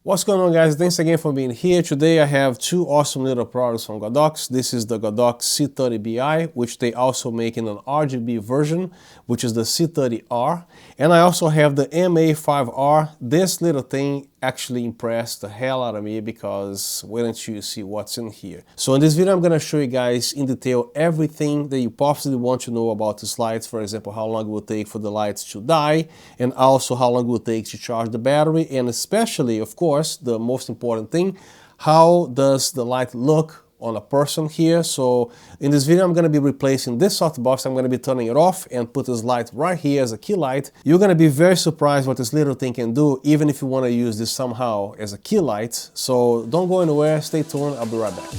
What's going on, guys? Thanks again for being here. Today I have two awesome little products from Godox. This is the Godox C30Bi, which they also make in an RGB version, which is the C30R. And I also have the MA5R. This little thing actually impressed the hell out of me because wait until you see what's in here. So in this video, I'm going to show you guys in detail everything that you possibly want to know about these lights. For example, how long it will take for the lights to die, and also how long it will take to charge the battery, and especially, of course, the most important thing, how does the light look on a person here. So in this video, I'm going to be replacing this softbox. I'm going to be turning it off and put this light right here as a key light. You're going to be very surprised what this little thing can do, even if you want to use this somehow as a key light. So don't go anywhere, stay tuned, I'll be right back.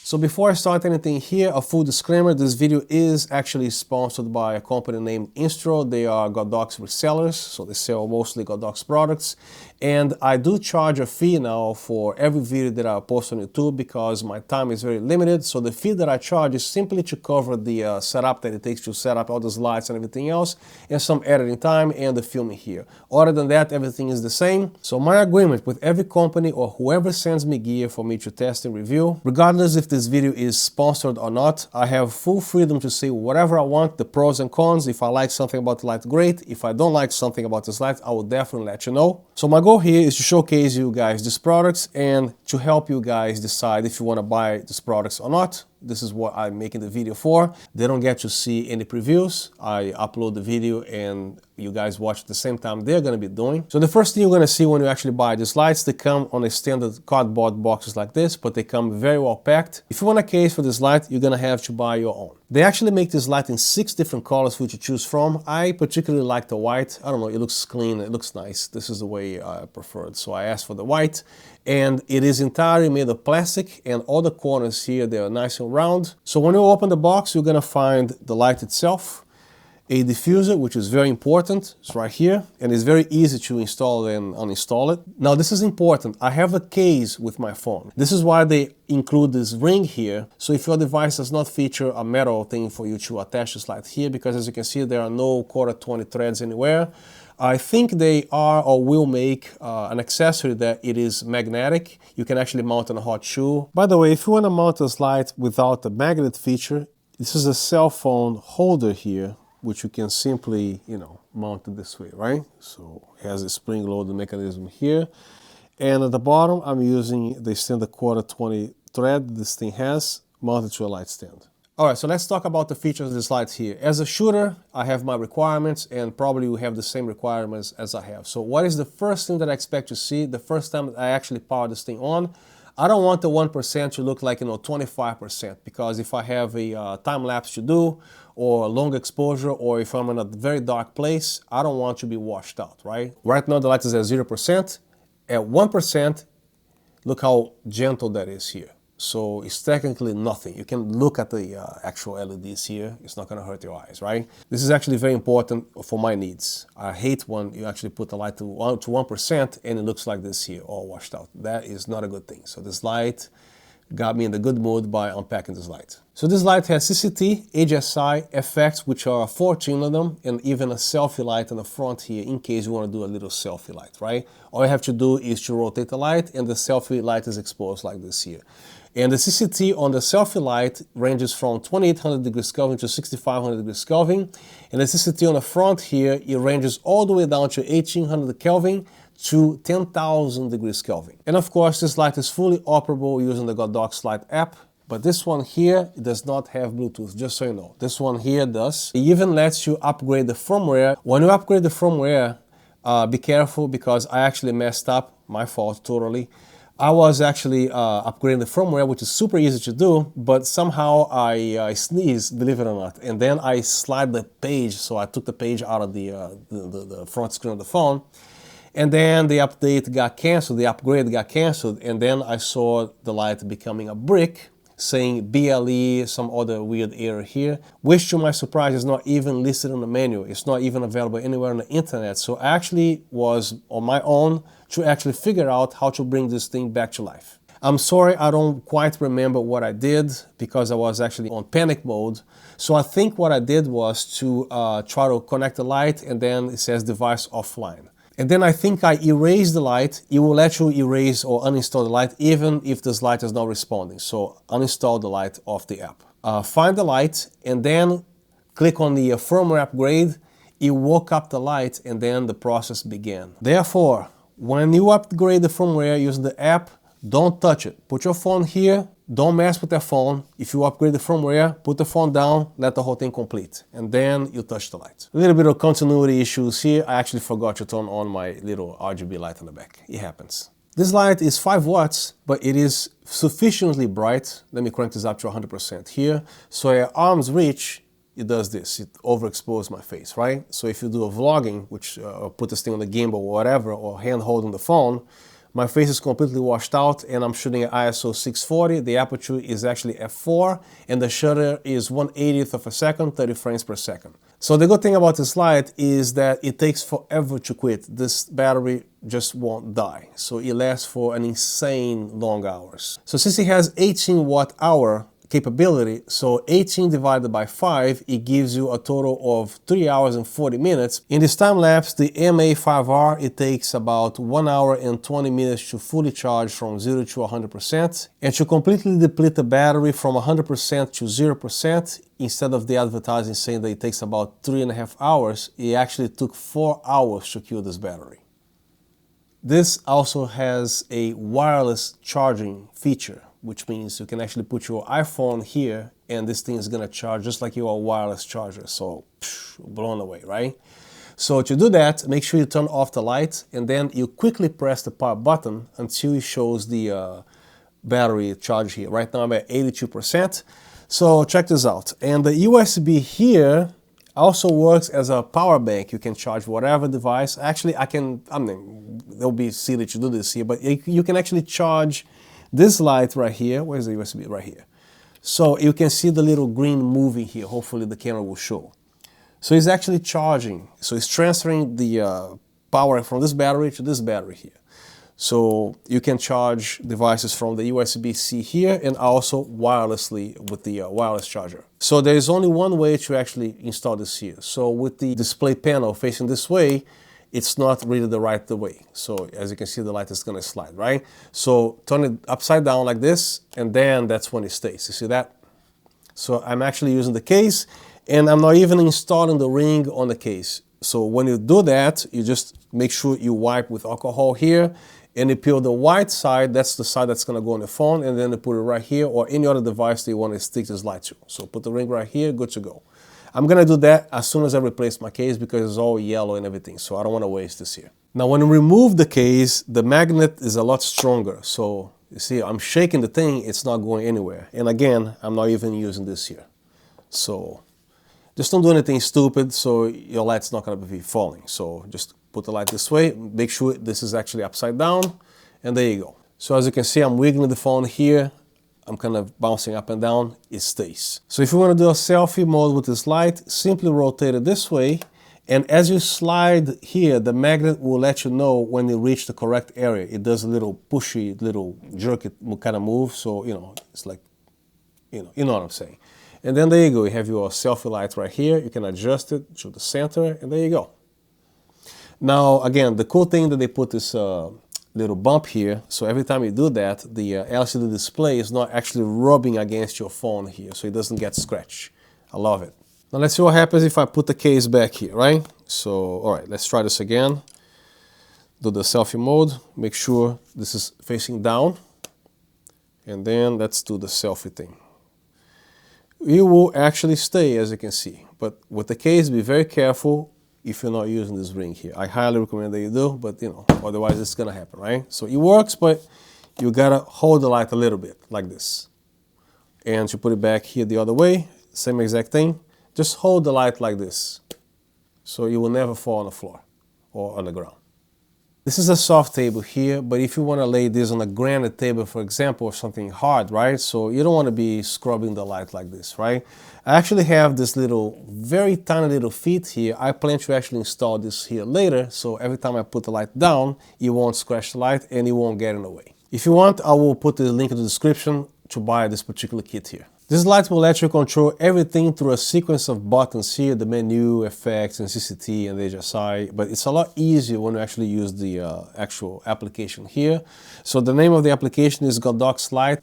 So before I start anything here, a full disclaimer, this video is actually sponsored by a company named Instro. They are Godox resellers, so they sell mostly Godox products. And I do charge a fee now for every video that I post on YouTube because my time is very limited. So the fee that I charge is simply to cover the setup that it takes to set up all those lights and everything else, and some editing time and the filming here. Other than that, everything is the same. So my agreement with every company or whoever sends me gear for me to test and review, regardless if this video is sponsored or not, I have full freedom to say whatever I want, the pros and cons. If I like something about the light, great. If I don't like something about this light, I will definitely let you know. So my goal here is to showcase you guys these products and to help you guys decide if you want to buy these products or not. This is what I'm making the video for. They don't get to see any previews. I upload the video and you guys watch at the same time they're going to be doing. So the first thing you're going to see when you actually buy these lights, they come on a standard cardboard boxes like this, but they come very well packed. If you want a case for this light, you're going to have to buy your own. They actually make this light in 6 different colors for you to choose from. I particularly like the white. I don't know, it looks clean, it looks nice. This is the way I prefer it. So I asked for the white, and it is entirely made of plastic, and all the corners here, they are nice and round. So when you open the box, you're gonna find the light itself, a diffuser, which is very important. It's right here, and it's very easy to install and uninstall it. Now, this is important. I have a case with my phone. This is why they include this ring here. So if your device does not feature a metal thing for you to attach this light here, because as you can see, there are no quarter 20 threads anywhere. I think they are or will make an accessory that it is magnetic. You can actually mount on a hot shoe. By the way, if you want to mount this light without the magnet feature, this is a cell phone holder here, which you can simply, mount it this way, right? So it has a spring-loaded mechanism here. And at the bottom, I'm using the standard quarter 20 thread this thing has, mounted to a light stand. All right, so let's talk about the features of this light here. As a shooter, I have my requirements, and probably you have the same requirements as I have. So what is the first thing that I expect to see the first time that I actually power this thing on? I don't want the 1% to look like 25%, because if I have a time lapse to do, or a long exposure, or if I'm in a very dark place, I don't want to be washed out, right? Right now the light is at 0%. At 1%, look how gentle that is here. So it's technically nothing. You can look at the actual LEDs here. It's not going to hurt your eyes, right? This is actually very important for my needs. I hate when you actually put the light to 1% and it looks like this here, all washed out. That is not a good thing. So this light got me in the good mood by unpacking this light. So this light has CCT, HSI, effects, which are 14 of them, and even a selfie light in the front here in case you want to do a little selfie light, right? All you have to do is to rotate the light and the selfie light is exposed like this here. And the CCT on the selfie light ranges from 2800 degrees Kelvin to 6500 degrees Kelvin. And the CCT on the front here, it ranges all the way down to 1800 Kelvin to 10,000 degrees Kelvin. And of course, this light is fully operable using the Godox Light App. But this one here does not have Bluetooth, just so you know. This one here does. It even lets you upgrade the firmware. When you upgrade the firmware, be careful because I actually messed up, my fault totally. I was actually upgrading the firmware, which is super easy to do, but somehow I sneezed, believe it or not. And then I slide the page, so I took the page out of the front screen of the phone. And then the update got canceled, the upgrade got canceled, and then I saw the light becoming a brick, saying BLE, some other weird error here, which to my surprise is not even listed on the menu. It's not even available anywhere on the internet. So I actually was on my own to actually figure out how to bring this thing back to life. I'm sorry, I don't quite remember what I did because I was actually on panic mode. So I think what I did was to try to connect the light, and then it says device offline. And then I think I erased the light. It will let you erase or uninstall the light even if this light is not responding. So uninstall the light off the app. Find the light and then click on the firmware upgrade. It woke up the light and then the process began. Therefore, when you upgrade the firmware using the app, don't touch it. Put your phone here. Don't mess with that phone. If you upgrade the firmware, put the phone down, let the whole thing complete, and then you touch the light. A little bit of continuity issues here. I actually forgot to turn on my little RGB light on the back. It happens. This light is 5 watts, but it is sufficiently bright. Let me crank this up to 100% here. So at arm's reach, it does this. It overexposes my face, right? So if you do a vlogging, which put this thing on the gimbal or whatever, or hand holding the phone, my face is completely washed out and I'm shooting at ISO 640. The aperture is actually f4 and the shutter is 1/80th of a second, 30 frames per second. So the good thing about this light is that it takes forever to quit. This battery just won't die. So it lasts for an insane long hours. So since it has 18 watt hour capability, so 18 divided by 5, it gives you a total of 3 hours and 40 minutes. In this time lapse, the MA5R, it takes about 1 hour and 20 minutes to fully charge from 0 to 100%. And to completely deplete the battery from 100% to 0%, instead of the advertising saying that it takes about 3.5 hours, it actually took 4 hours to kill this battery. This also has a wireless charging feature, which means you can actually put your iPhone here and this thing is going to charge just like your wireless charger. So, blown away, right? So to do that, make sure you turn off the light and then you quickly press the power button until it shows the battery charge here. Right now I'm at 82%. So check this out. And the USB here also works as a power bank. You can charge whatever device. Actually, it'll be silly to do this here, but you can actually charge this light right here. Where's the USB? Right here. So you can see the little green moving here. Hopefully the camera will show. So it's actually charging. So it's transferring the power from this battery to this battery here. So you can charge devices from the USB-C here and also wirelessly with the wireless charger. So there is only one way to actually install this here. So with the display panel facing this way, it's not really the right way. So as you can see, the light is gonna slide, right? So turn it upside down like this, and then that's when it stays. You see that? So I'm actually using the case, and I'm not even installing the ring on the case. So when you do that, you just make sure you wipe with alcohol here, and you peel the white side, that's the side that's gonna go on the phone, and then you put it right here, or any other device that you want to stick this light to. So put the ring right here, good to go. I'm gonna do that as soon as I replace my case because it's all yellow and everything, so I don't wanna waste this here. Now when you remove the case, the magnet is a lot stronger. So you see, I'm shaking the thing, it's not going anywhere. And again, I'm not even using this here. So just don't do anything stupid so your light's not gonna be falling. So just put the light this way, make sure this is actually upside down, and there you go. So as you can see, I'm wiggling the phone here. I'm kind of bouncing up and down, it stays. So if you want to do a selfie mode with this light, simply rotate it this way, and as you slide here, the magnet will let you know when you reach the correct area. It does a little pushy, little jerky kind of move, so it's like, you know what I'm saying. And then there you go, you have your selfie light right here. You can adjust it to the center, and there you go. Now again, the cool thing that they put this little bump here, so every time you do that, the LCD display is not actually rubbing against your phone here, so it doesn't get scratched. I love it. Now let's see what happens if I put the case back here, right? So, all right, let's try this again. Do the selfie mode, make sure this is facing down, and then let's do the selfie thing. It will actually stay, as you can see, but with the case, be very careful if you're not using this ring here. I highly recommend that you do, but otherwise it's gonna happen, right? So it works, but you gotta hold the light a little bit, like this. And to put it back here the other way, same exact thing. Just hold the light like this, so you will never fall on the floor or on the ground. This is a soft table here, but if you want to lay this on a granite table, for example, or something hard, right? So you don't want to be scrubbing the light like this, right? I actually have this little, very tiny little feet here. I plan to actually install this here later, so every time I put the light down, it won't scratch the light and it won't get in the way. If you want, I will put the link in the description to buy this particular kit here. This light will let you control everything through a sequence of buttons here, the menu, effects, and CCT and HSI, but it's a lot easier when you actually use the actual application here. So the name of the application is Godox Light.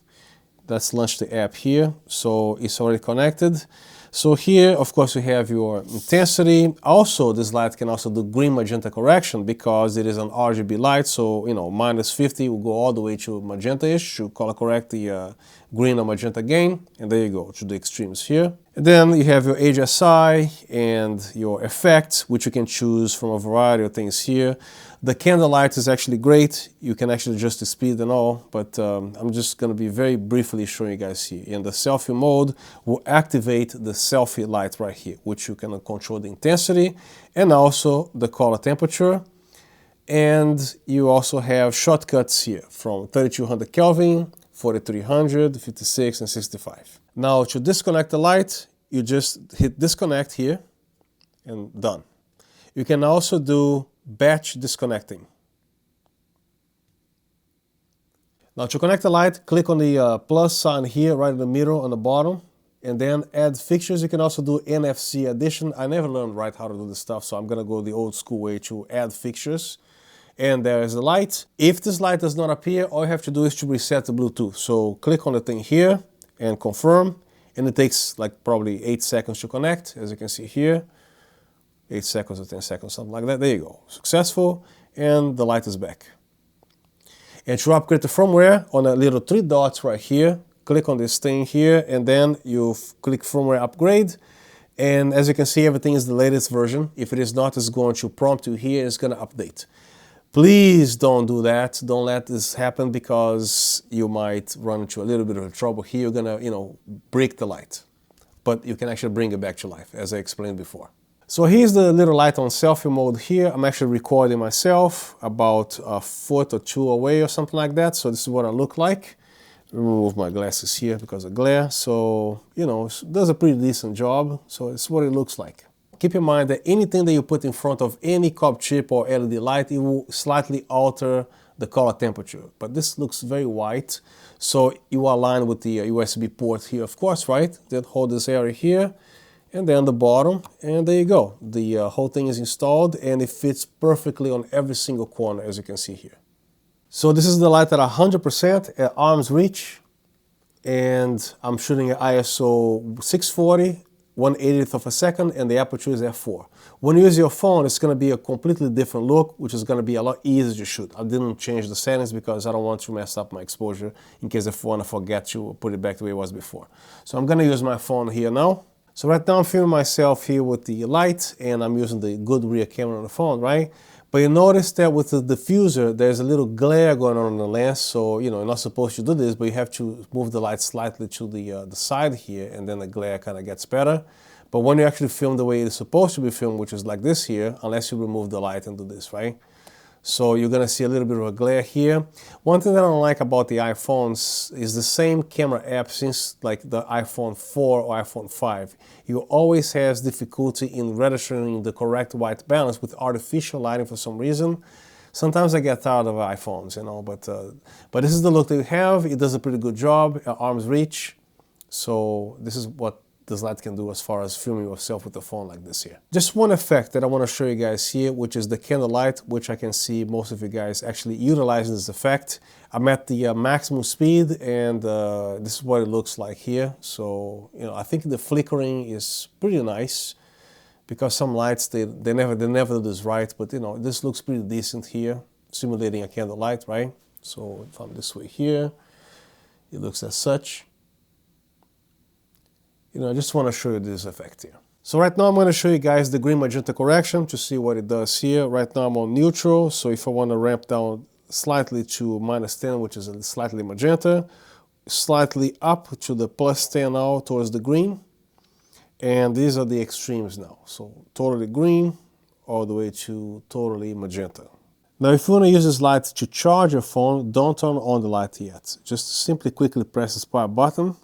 Let's launch the app here. So it's already connected. So here, of course, you have your intensity. Also, this light can also do green magenta correction because it is an RGB light. So, you know, -50 will go all the way to magenta-ish to color correct the green or magenta gain. And there you go, to the extremes here. And then you have your HSI and your effects, which you can choose from a variety of things here. The candle light is actually great. You can actually adjust the speed and all, but I'm just going to be very briefly showing you guys here. In the selfie mode, will activate the selfie light right here, which you can control the intensity and also the color temperature. And you also have shortcuts here from 3200 Kelvin, 4300, 56, and 65. Now to disconnect the light, you just hit disconnect here and done. You can also do batch disconnecting. Now to connect the light, click on the plus sign here right in the middle on the bottom and then add fixtures. You can also do NFC addition. I never learned right how to do this stuff, so I'm gonna go the old school way to add fixtures. And there is the light. If this light does not appear, all you have to do is to reset the Bluetooth. So click on the thing here and confirm, and it takes like probably 8 seconds to connect, as you can see here. 8 seconds or 10 seconds, something like that. There you go. Successful, and the light is back. And to upgrade the firmware, on the little 3 dots right here, click on this thing here, and then you click firmware upgrade. And as you can see, everything is the latest version. If it is not, it's going to prompt you here, it's going to update. Please don't do that. Don't let this happen because you might run into a little bit of trouble here. You're going to, you know, break the light. But you can actually bring it back to life, as I explained before. So here's the little light on selfie mode here. I'm actually recording myself about a foot or 2 away or something like that. So this is what I look like. Remove my glasses here because of glare. So, you know, it does a pretty decent job. So it's what it looks like. Keep in mind that anything that you put in front of any copper chip or LED light, it will slightly alter the color temperature. But this looks very white. So you align with the USB port here, of course, right? Then hold this area here. And then the bottom, and there you go. The whole thing is installed and it fits perfectly on every single corner, as you can see here. So this is the light at 100% at arm's reach, and I'm shooting at ISO 640, 1/80th of a second, and the aperture is f4. When you use your phone, it's going to be a completely different look, which is going to be a lot easier to shoot. I didn't change the settings because I don't want to mess up my exposure in case if I want to forget to put it back the way it was before. So I'm going to use my phone here now. So right now I'm filming myself here with the light, and I'm using the good rear camera on the phone, right? But you notice that with the diffuser, there's a little glare going on the lens. So, you know, you're not supposed to do this, but you have to move the light slightly to the side here, and then the glare kind of gets better. But when you actually film the way it's supposed to be filmed, which is like this here, unless you remove the light and do this, right? So you're gonna see a little bit of a glare here. One thing that I don't like about the iPhones is the same camera app since like the iPhone 4 or iPhone 5. You always has difficulty in registering the correct white balance with artificial lighting for some reason. Sometimes I get tired of iPhones, you know, but this is the look that you have. It does a pretty good job at arm's reach. So this is what this light can do as far as filming yourself with the phone like this here. Just one effect that I want to show you guys here, which is the candle light, which I can see most of you guys actually utilizing this effect. I'm at the maximum speed, and this is what it looks like here. So, you know, I think the flickering is pretty nice because some lights, they never do this right, but you know, this looks pretty decent here, simulating a candle light, right? So if I'm this way here, it looks as such. You know, I just want to show you this effect here. So right now I'm going to show you guys the green magenta correction to see what it does here. Right now I'm on neutral, so if I want to ramp down slightly to -10, which is slightly magenta, slightly up to the +10 now towards the green, and these are the extremes now. So totally green all the way to totally magenta. Now if you want to use this light to charge your phone, don't turn on the light yet. Just simply quickly press the power button,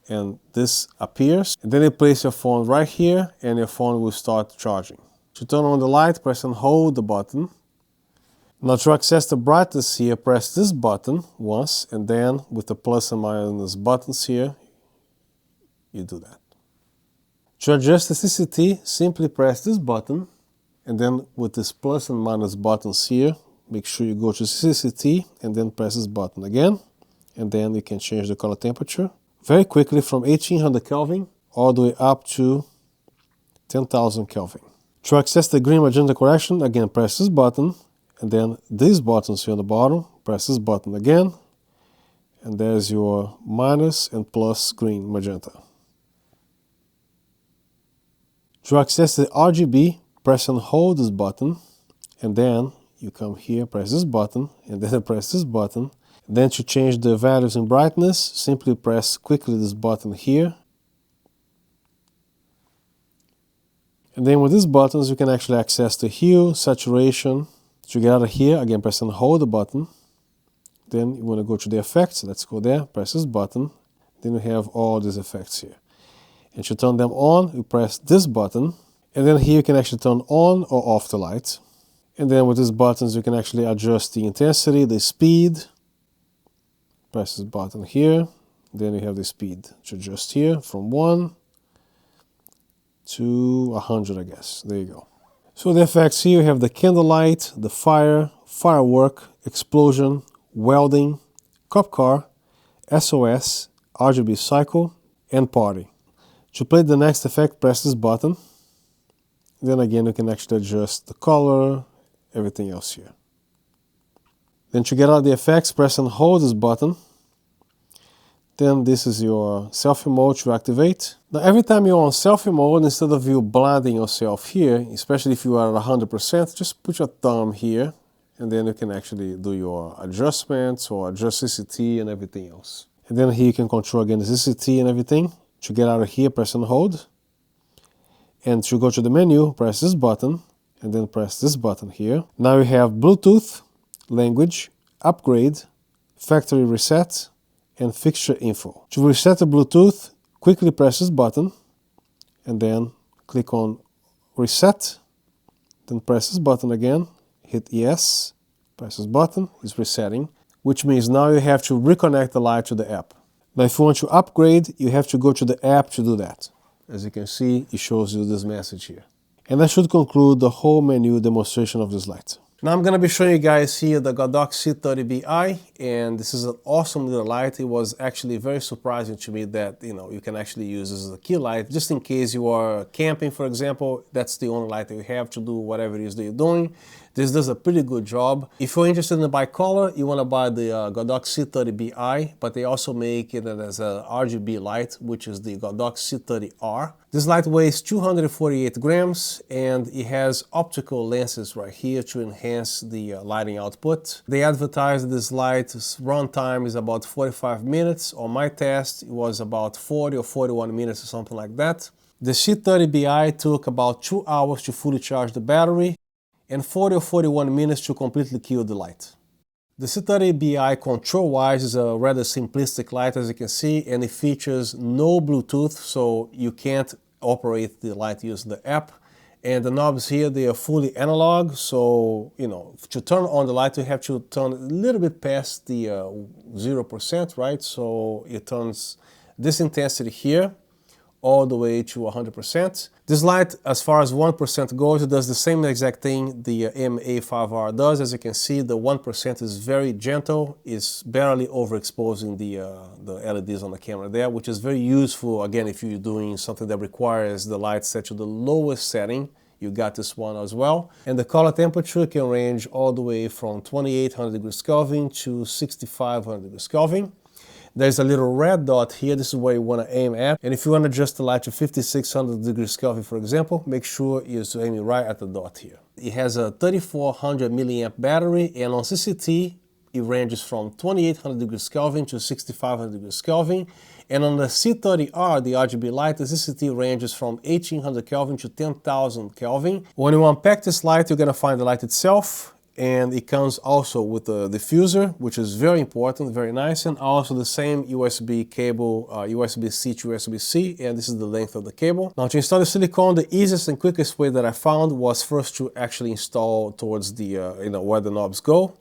and this appears, and then you place your phone right here and your phone will start charging. To turn on the light, press and hold the button. Now to access the brightness here, press this button once, and then with the plus and minus buttons here, you do that. To adjust the CCT, simply press this button, and then with this plus and minus buttons here, make sure you go to CCT and then press this button again, and then you can change the color temperature very quickly from 1800 Kelvin all the way up to 10,000 Kelvin. To access the green magenta correction, again press this button, and then these buttons here on the bottom, press this button again, and there's your minus and plus green magenta. To access the RGB, press and hold this button, and then you come here, press this button, and then press this button. Then to change the values in brightness, simply press quickly this button here. And then with these buttons, you can actually access the hue, saturation. To get out of here, again, press and hold the button. Then you want to go to the effects. Let's go there, press this button. Then you have all these effects here. And to turn them on, you press this button. And then here you can actually turn on or off the light. And then with these buttons, you can actually adjust the intensity, the speed. Press this button here. Then you have the speed to adjust here from 1 to 100, I guess. There you go. So the effects here, you have the candlelight, the fire, firework, explosion, welding, cop car, SOS, RGB cycle, and party. To play the next effect, press this button. Then again, you can actually adjust the color, everything else here. Then to get out of the effects, press and hold this button. Then this is your selfie mode to activate. Now every time you're on selfie mode, instead of you blinding yourself here, especially if you are at 100%, just put your thumb here, and then you can actually do your adjustments or adjust CCT and everything else. And then here you can control again the CCT and everything. To get out of here, press and hold. And to go to the menu, press this button, and then press this button here. Now you have Bluetooth, language, upgrade, factory reset, and fixture info. To reset the Bluetooth, quickly press this button, and then click on reset, then press this button again, hit yes, press this button, it's resetting, which means now you have to reconnect the light to the app. Now if you want to upgrade, you have to go to the app to do that. As you can see, it shows you this message here. And that should conclude the whole menu demonstration of this light. Now I'm going to be showing you guys here the Godox C30Bi, and this is an awesome little light. It was actually very surprising to me that you can actually use this as a key light, just in case you are camping, for example. That's the only light that you have to do whatever it is that you're doing. This does a pretty good job. If you're interested in the bicolor, you want to buy the Godox C30Bi, but they also make it as a RGB light, which is the Godox C30R. This light weighs 248 grams, and it has optical lenses right here to enhance the lighting output. They advertise this light's runtime is about 45 minutes. On my test, it was about 40 or 41 minutes or something like that. The C30Bi took about 2 hours to fully charge the battery, and 40 or 41 minutes to completely kill the light. The C30Bi control-wise is a rather simplistic light, as you can see, and it features no Bluetooth, so you can't operate the light using the app. And the knobs here, they are fully analog, so to turn on the light you have to turn a little bit past the 0%, right? So it turns this intensity here all the way to 100%. This light, as far as 1% goes, it does the same exact thing the MA5R does. As you can see, the 1% is very gentle. It's barely overexposing the LEDs on the camera there, which is very useful, again, if you're doing something that requires the light set to the lowest setting. You got this one as well. And the color temperature can range all the way from 2800 degrees Kelvin to 6500 degrees Kelvin. There's a little red dot here. This is where you want to aim at. And if you want to adjust the light to 5600 degrees Kelvin, for example, make sure you're aiming right at the dot here. It has a 3400 milliamp battery, and on CCT, it ranges from 2800 degrees Kelvin to 6500 degrees Kelvin. And on the C30R, the RGB light, the CCT ranges from 1800 Kelvin to 10,000 Kelvin. When you unpack this light, you're going to find the light itself. and it comes also with a diffuser, which is very important, very nice, and also the same USB cable, USB-C to USB-C, and this is the length of the cable. Now to install the silicone, the easiest and quickest way that I found was first to actually install towards the, where the knobs go,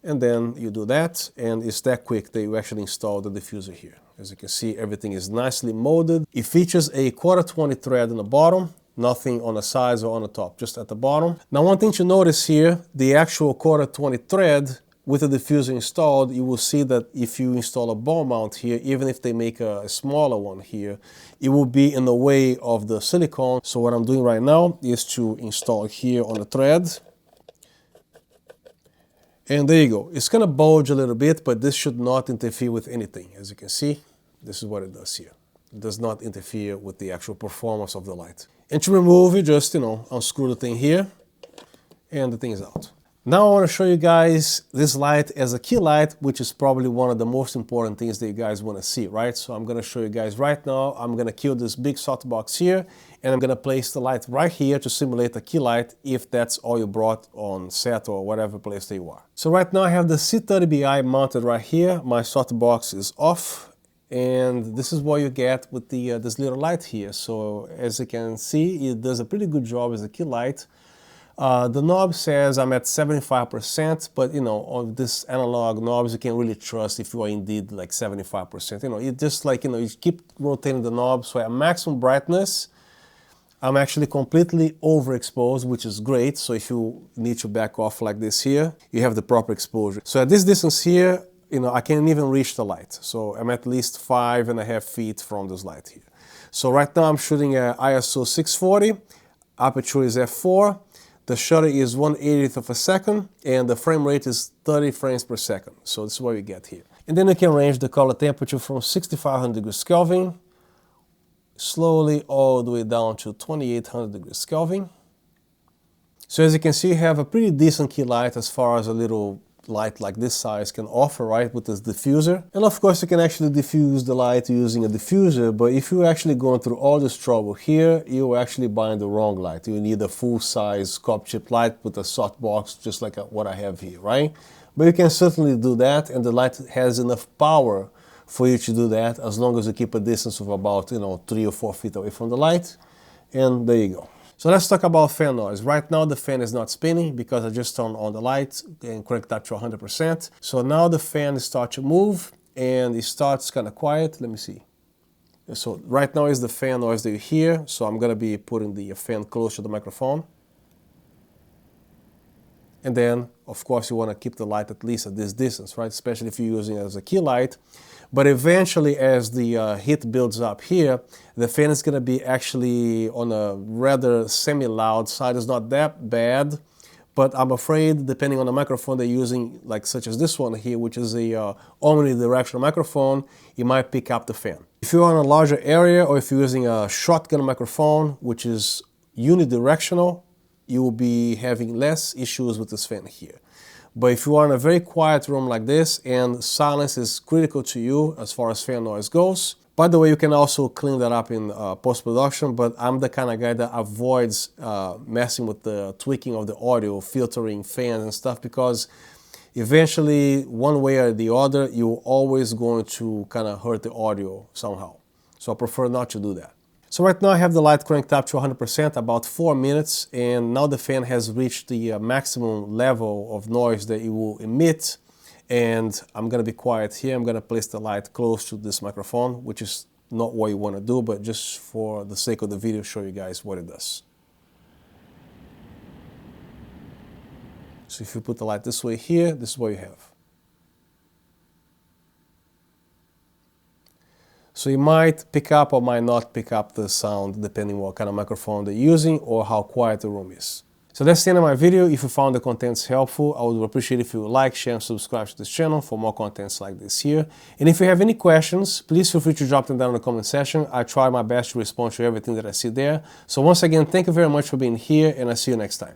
and then you do that, and it's that quick that you actually install the diffuser here. As you can see, everything is nicely molded. It features a 1/4-20 thread in the bottom, nothing on the sides or on the top, just at the bottom. Now one thing to notice here, the actual 1/4-20 thread with the diffuser installed, you will see that if you install a ball mount here, even if they make a smaller one here, it will be in the way of the silicone. So what I'm doing right now is to install here on the thread. And there you go. It's gonna bulge a little bit, but this should not interfere with anything. As you can see, this is what it does here. It does not interfere with the actual performance of the light. And to remove, you just, unscrew the thing here, and the thing is out. Now I want to show you guys this light as a key light, which is probably one of the most important things that you guys want to see, right? So I'm going to show you guys right now. I'm going to kill this big softbox here, and I'm going to place the light right here to simulate a key light if that's all you brought on set or whatever place that you are. So right now I have the C30Bi mounted right here. My softbox is off. And this is what you get with the this little light here. So as you can see, it does a pretty good job as a key light. The knob says I'm at 75%, but on this analog knobs, you can really trust if you are indeed like 75%. You just like, you keep rotating the knob. So at maximum brightness, I'm actually completely overexposed, which is great. So if you need to back off like this here, you have the proper exposure. So at this distance here, I can't even reach the light. So I'm at least 5.5 feet from this light here. So right now I'm shooting at ISO 640, aperture is f4, the shutter is 1/80th of a second, and the frame rate is 30 frames per second. So this is what you get here. And then you can range the color temperature from 6500 degrees Kelvin, slowly all the way down to 2800 degrees Kelvin. So as you can see, you have a pretty decent key light as far as a little light like this size can offer, right, with this diffuser. And of course you can actually diffuse the light using a diffuser, but if you're actually going through all this trouble here, you're actually buying the wrong light. You need a full-size copper chip light with a softbox just like what I have here, right? But you can certainly do that, and the light has enough power for you to do that as long as you keep a distance of about 3 or 4 feet away from the light. And there you go. So let's talk about fan noise. Right now the fan is not spinning because I just turned on the light and cranked up to 100%. So now the fan starts to move and it starts kind of quiet. Let me see. So right now is the fan noise that you hear. So I'm going to be putting the fan close to the microphone. And then, of course, you want to keep the light at least at this distance, right? Especially if you're using it as a key light. But eventually, as the heat builds up here, the fan is going to be actually on a rather semi-loud side. It's not that bad, but I'm afraid, depending on the microphone they're using, like such as this one here, which is a omnidirectional microphone, it might pick up the fan. If you're on a larger area, or if you're using a shotgun microphone, which is unidirectional, you will be having less issues with this fan here. But if you are in a very quiet room like this and silence is critical to you as far as fan noise goes, by the way, you can also clean that up in post-production, but I'm the kind of guy that avoids messing with the tweaking of the audio, filtering fans and stuff, because eventually, one way or the other, you're always going to kind of hurt the audio somehow. So I prefer not to do that. So right now I have the light cranked up to 100%, about 4 minutes, and now the fan has reached the maximum level of noise that it will emit, and I'm going to be quiet here. I'm going to place the light close to this microphone, which is not what you want to do, but just for the sake of the video, show you guys what it does. So if you put the light this way here, this is what you have. So you might pick up or might not pick up the sound depending what kind of microphone they're using or how quiet the room is. So that's the end of my video. If you found the contents helpful, I would appreciate if you like, share, and subscribe to this channel for more contents like this here. And if you have any questions, please feel free to drop them down in the comment section. I try my best to respond to everything that I see there. So once again, thank you very much for being here, and I'll see you next time.